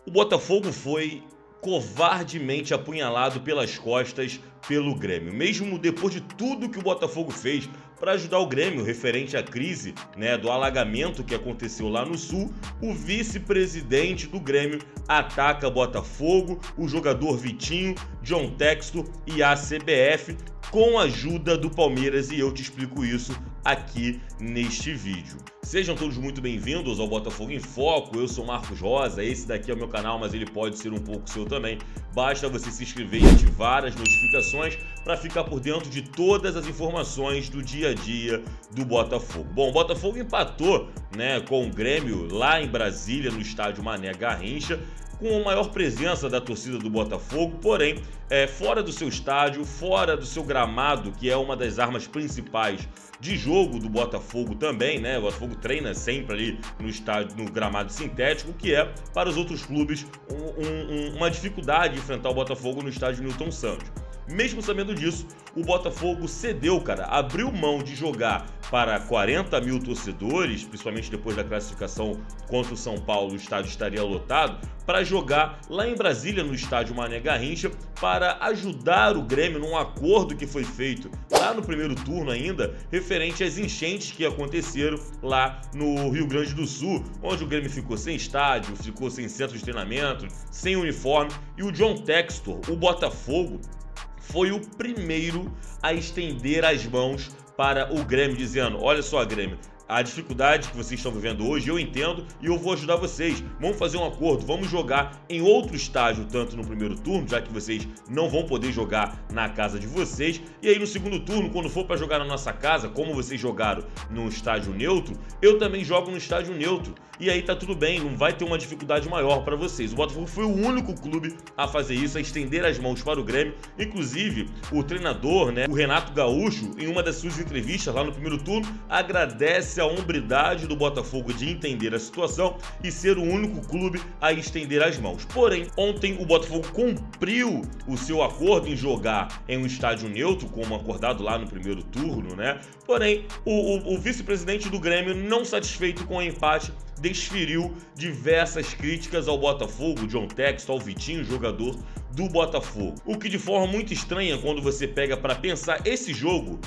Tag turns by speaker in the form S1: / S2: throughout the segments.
S1: O Botafogo foi covardemente apunhalado pelas costas pelo Grêmio. Mesmo depois de tudo que o Botafogo fez para ajudar o Grêmio referente à crise, do alagamento que aconteceu lá no Sul, o vice-presidente do Grêmio ataca Botafogo, o jogador Vitinho, John Textor e a CBF com a ajuda do Palmeiras, e eu te explico isso aqui neste vídeo. Sejam todos muito bem-vindos ao Botafogo em Foco. Eu sou Marcos Rosa, esse daqui é o meu canal, mas ele pode ser um pouco seu também. Basta você se inscrever e ativar as notificações para ficar por dentro de todas as informações do dia a dia do Botafogo. Bom, o Botafogo empatou, com o Grêmio lá em Brasília, no estádio Mané Garrincha, com a maior presença da torcida do Botafogo, porém, fora do seu estádio, fora do seu gramado, que é uma das armas principais de jogo do Botafogo também, O Botafogo treina sempre ali no estádio, no gramado sintético, que é, para os outros clubes, uma dificuldade de enfrentar o Botafogo no estádio Newton Santos. Mesmo sabendo disso, o Botafogo cedeu, abriu mão de jogar para 40 mil torcedores, principalmente depois da classificação contra o São Paulo, o estádio estaria lotado, para jogar lá em Brasília, no estádio Mané Garrincha, para ajudar o Grêmio num acordo que foi feito lá no primeiro turno ainda, referente às enchentes que aconteceram lá no Rio Grande do Sul, onde o Grêmio ficou sem estádio, ficou sem centro de treinamento, sem uniforme, e o John Textor, o Botafogo, foi o primeiro a estender as mãos para o Grêmio, dizendo: olha só, Grêmio, a dificuldade que vocês estão vivendo hoje, eu entendo e eu vou ajudar vocês. Vamos fazer um acordo, vamos jogar em outro estádio, tanto no primeiro turno, já que vocês não vão poder jogar na casa de vocês. E aí no segundo turno, quando for para jogar na nossa casa, como vocês jogaram no estádio neutro, eu também jogo no estádio neutro. E aí tá tudo bem, não vai ter uma dificuldade maior para vocês. O Botafogo foi o único clube a fazer isso, a estender as mãos para o Grêmio. Inclusive, o treinador, o Renato Gaúcho, em uma das suas entrevistas lá no primeiro turno, agradece a hombridade do Botafogo de entender a situação e ser o único clube a estender as mãos. Porém, ontem o Botafogo cumpriu o seu acordo em jogar em um estádio neutro, como acordado lá no primeiro turno, Porém, o vice-presidente do Grêmio, não satisfeito com o empate, desferiu diversas críticas ao Botafogo, John Textor, ao Vitinho, jogador do Botafogo. O que de forma muito estranha, quando você pega para pensar esse jogo,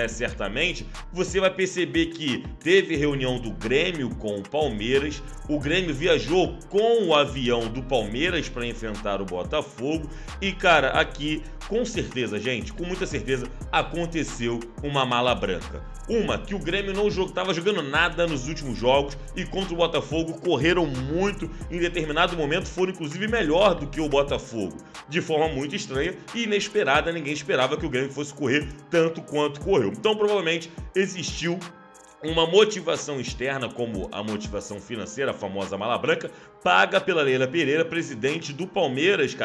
S1: certamente, você vai perceber que teve reunião do Grêmio com o Palmeiras, o Grêmio viajou com o avião do Palmeiras para enfrentar o Botafogo e, aqui, com certeza, gente, com muita certeza, aconteceu uma mala branca. Uma que o Grêmio não estava jogando nada nos últimos jogos e contra o Botafogo correram muito, em determinado momento foram inclusive melhor do que o Botafogo. De forma muito estranha e inesperada, ninguém esperava que o Grêmio fosse correr tanto quanto correu. Então provavelmente existiu uma motivação externa, como a motivação financeira, a famosa mala branca, paga pela Leila Pereira, presidente do Palmeiras,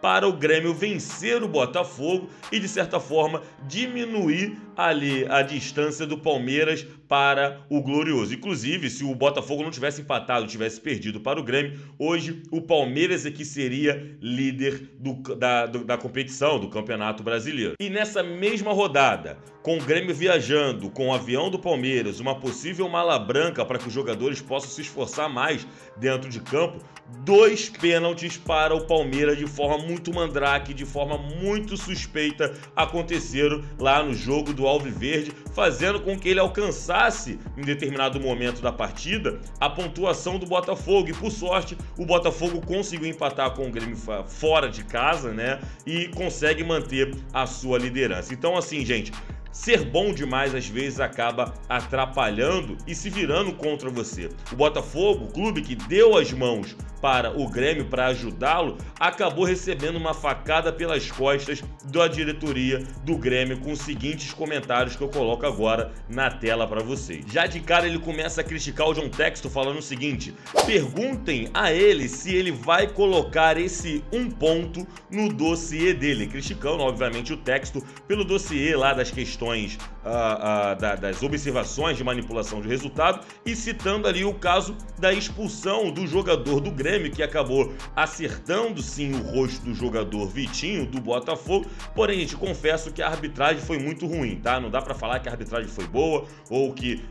S1: para o Grêmio vencer o Botafogo e, de certa forma, diminuir ali a distância do Palmeiras para o Glorioso. Inclusive, se o Botafogo não tivesse empatado, tivesse perdido para o Grêmio, hoje o Palmeiras é que seria líder da competição, do Campeonato Brasileiro. E nessa mesma rodada, com o Grêmio viajando, com o avião do Palmeiras, uma possível mala branca para que os jogadores possam se esforçar mais dentro de campo, 2 pênaltis para o Palmeiras de forma muito mandrake, de forma muito suspeita, aconteceram lá no jogo do Alviverde, fazendo com que ele alcançasse, em determinado momento da partida, a pontuação do Botafogo. E por sorte, o Botafogo conseguiu empatar com o Grêmio fora de casa, e consegue manter a sua liderança. Então, assim, gente, ser bom demais às vezes acaba atrapalhando e se virando contra você. O Botafogo, o clube que deu as mãos para o Grêmio para ajudá-lo, acabou recebendo uma facada pelas costas da diretoria do Grêmio, com os seguintes comentários que eu coloco agora na tela para vocês. Já de cara ele começa a criticar o John Textor, falando o seguinte: perguntem a ele se ele vai colocar esse um ponto no dossiê dele, criticando obviamente o Textor pelo dossiê lá das questões das observações de manipulação de resultado e citando ali o caso da expulsão do jogador do Grêmio Grêmio, que acabou acertando sim o rosto do jogador Vitinho, do Botafogo. Porém, gente, confesso que a arbitragem foi muito ruim, tá? Não dá pra falar que a arbitragem foi boa ou que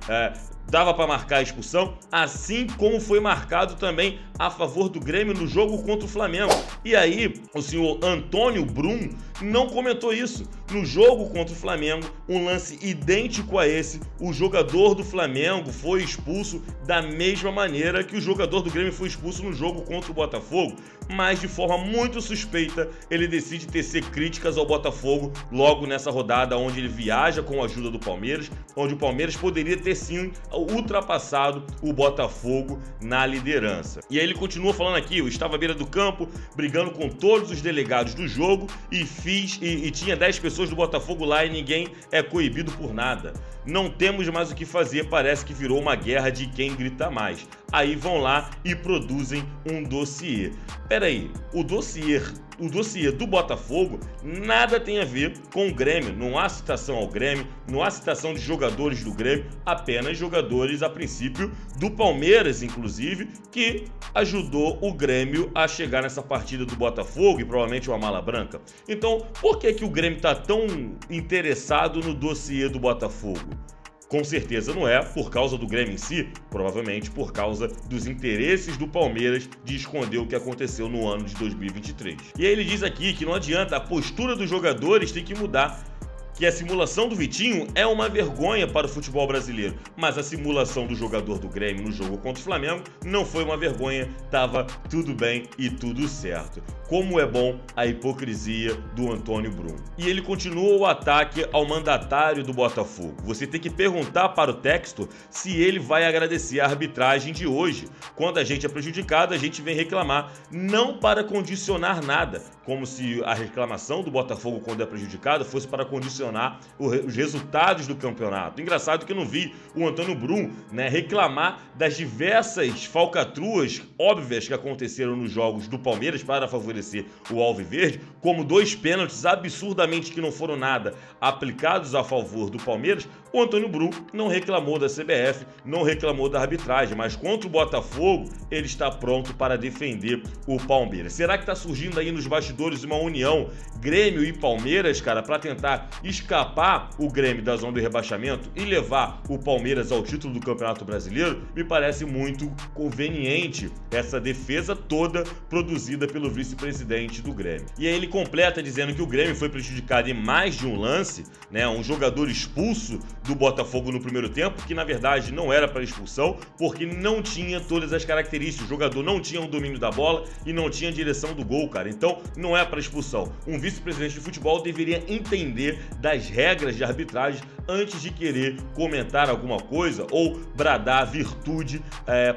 S1: dava para marcar a expulsão, assim como foi marcado também a favor do Grêmio no jogo contra o Flamengo. E aí, o senhor Antônio Brum não comentou isso. No jogo contra o Flamengo, um lance idêntico a esse, o jogador do Flamengo foi expulso da mesma maneira que o jogador do Grêmio foi expulso no jogo contra o Botafogo, mas de forma muito suspeita, ele decide tecer críticas ao Botafogo logo nessa rodada, onde ele viaja com a ajuda do Palmeiras, onde o Palmeiras poderia ter sim ultrapassado o Botafogo na liderança. E aí ele continua falando aqui: eu estava à beira do campo, brigando com todos os delegados do jogo e tinha 10 pessoas do Botafogo lá e ninguém é coibido por nada. Não temos mais o que fazer, parece que virou uma guerra de quem grita mais. Aí vão lá e produzem um dossiê. Peraí, o dossiê do Botafogo nada tem a ver com o Grêmio. Não há citação ao Grêmio, não há citação de jogadores do Grêmio, apenas jogadores, a princípio, do Palmeiras, inclusive, que ajudou o Grêmio a chegar nessa partida do Botafogo e provavelmente uma mala branca. Então, por que o Grêmio está tão interessado no dossiê do Botafogo? Com certeza não é por causa do Grêmio em si, provavelmente por causa dos interesses do Palmeiras de esconder o que aconteceu no ano de 2023. E aí ele diz aqui que não adianta, a postura dos jogadores tem que mudar, que a simulação do Vitinho é uma vergonha para o futebol brasileiro, mas a simulação do jogador do Grêmio no jogo contra o Flamengo não foi uma vergonha, tava tudo bem e tudo certo. Como é bom a hipocrisia do Antônio Brum. E ele continua o ataque ao mandatário do Botafogo. Você tem que perguntar para o texto se ele vai agradecer a arbitragem de hoje. Quando a gente é prejudicado, a gente vem reclamar, não para condicionar nada, como se a reclamação do Botafogo quando é prejudicado fosse para condicionar os resultados do campeonato. Engraçado que eu não vi o Antônio Brum, reclamar das diversas falcatruas óbvias que aconteceram nos jogos do Palmeiras para favorecer o Alviverde, como 2 pênaltis absurdamente que não foram nada aplicados a favor do Palmeiras. O Antônio Brum não reclamou da CBF, não reclamou da arbitragem, mas contra o Botafogo ele está pronto para defender o Palmeiras. Será que está surgindo aí nos bastidores uma união Grêmio e Palmeiras, cara, para tentar escapar o Grêmio da zona do rebaixamento e levar o Palmeiras ao título do Campeonato Brasileiro? Me parece muito conveniente essa defesa toda produzida pelo vice-presidente do Grêmio. E aí ele completa dizendo que o Grêmio foi prejudicado em mais de um lance, um jogador expulso do Botafogo no primeiro tempo, que na verdade não era para expulsão, porque não tinha todas as características. O jogador não tinha o domínio da bola e não tinha a direção do gol, cara. Então não é para expulsão. Um vice-presidente de futebol deveria entender das regras de arbitragem antes de querer comentar alguma coisa ou bradar virtude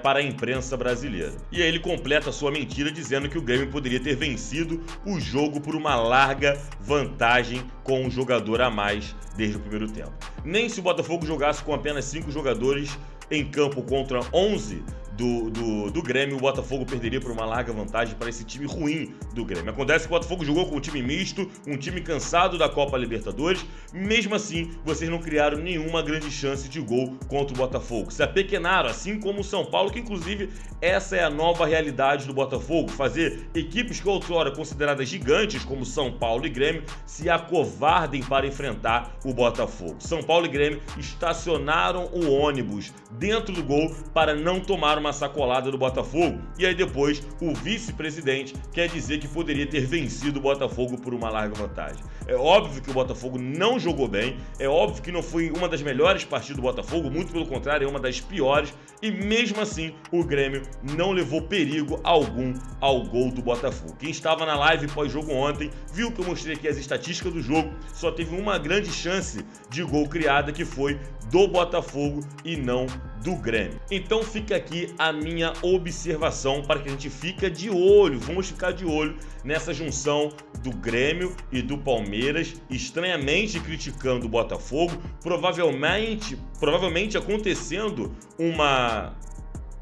S1: para a imprensa brasileira. E aí ele completa a sua mentira dizendo que o Grêmio poderia ter vencido o jogo por uma larga vantagem com um jogador a mais desde o primeiro tempo. Nem se o Botafogo jogasse com apenas 5 jogadores em campo contra 11 do Grêmio, o Botafogo perderia por uma larga vantagem para esse time ruim do Grêmio. Acontece que o Botafogo jogou com um time misto, um time cansado da Copa Libertadores. Mesmo assim, vocês não criaram nenhuma grande chance de gol contra o Botafogo. Se apequenaram, assim como o São Paulo, que inclusive essa é a nova realidade do Botafogo, fazer equipes que outrora consideradas gigantes, como São Paulo e Grêmio, se acovardem para enfrentar o Botafogo. São Paulo e Grêmio estacionaram o ônibus dentro do gol para não tomar uma sacolada do Botafogo. E aí depois o vice-presidente quer dizer que poderia ter vencido o Botafogo por uma larga vantagem. É óbvio que o Botafogo não jogou bem, é óbvio que não foi uma das melhores partidas do Botafogo, muito pelo contrário, é uma das piores, e mesmo assim o Grêmio não levou perigo algum ao gol do Botafogo. Quem estava na live pós-jogo ontem viu que eu mostrei aqui as estatísticas do jogo, só teve uma grande chance de gol criada, que foi do Botafogo e não do Grêmio. Então fica aqui a minha observação para que a gente fique de olho, vamos ficar de olho nessa junção do Grêmio e do Palmeiras, estranhamente criticando o Botafogo, provavelmente acontecendo uma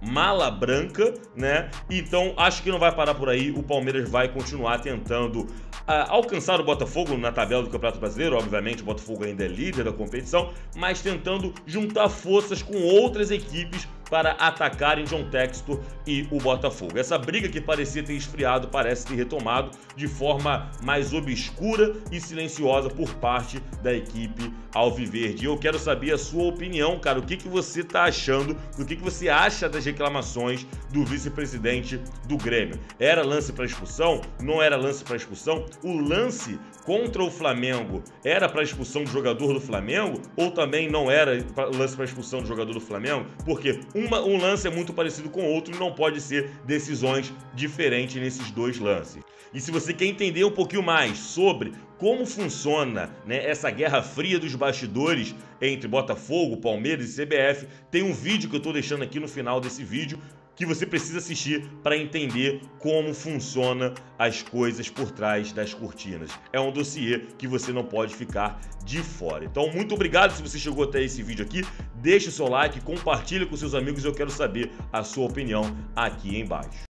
S1: mala branca, Então acho que não vai parar por aí, o Palmeiras vai continuar tentando alcançar o Botafogo na tabela do Campeonato Brasileiro. Obviamente o Botafogo ainda é líder da competição, mas tentando juntar forças com outras equipes para atacarem John Textor e o Botafogo. Essa briga que parecia ter esfriado parece ter retomado de forma mais obscura e silenciosa por parte da equipe alviverde. E eu quero saber a sua opinião, cara. O que você está achando? O que você acha das reclamações do vice-presidente do Grêmio? Era lance para expulsão? Não era lance para expulsão? O lance contra o Flamengo era para expulsão do jogador do Flamengo? Ou também não era lance para expulsão do jogador do Flamengo? Porque um lance é muito parecido com o outro e não pode ser decisões diferentes nesses dois lances. E se você quer entender um pouquinho mais sobre como funciona, né, essa guerra fria dos bastidores entre Botafogo, Palmeiras e CBF, tem um vídeo que eu estou deixando aqui no final desse vídeo que você precisa assistir para entender como funciona as coisas por trás das cortinas. É um dossiê que você não pode ficar de fora. Então, muito obrigado se você chegou até esse vídeo aqui. Deixe o seu like, compartilhe com seus amigos e eu quero saber a sua opinião aqui embaixo.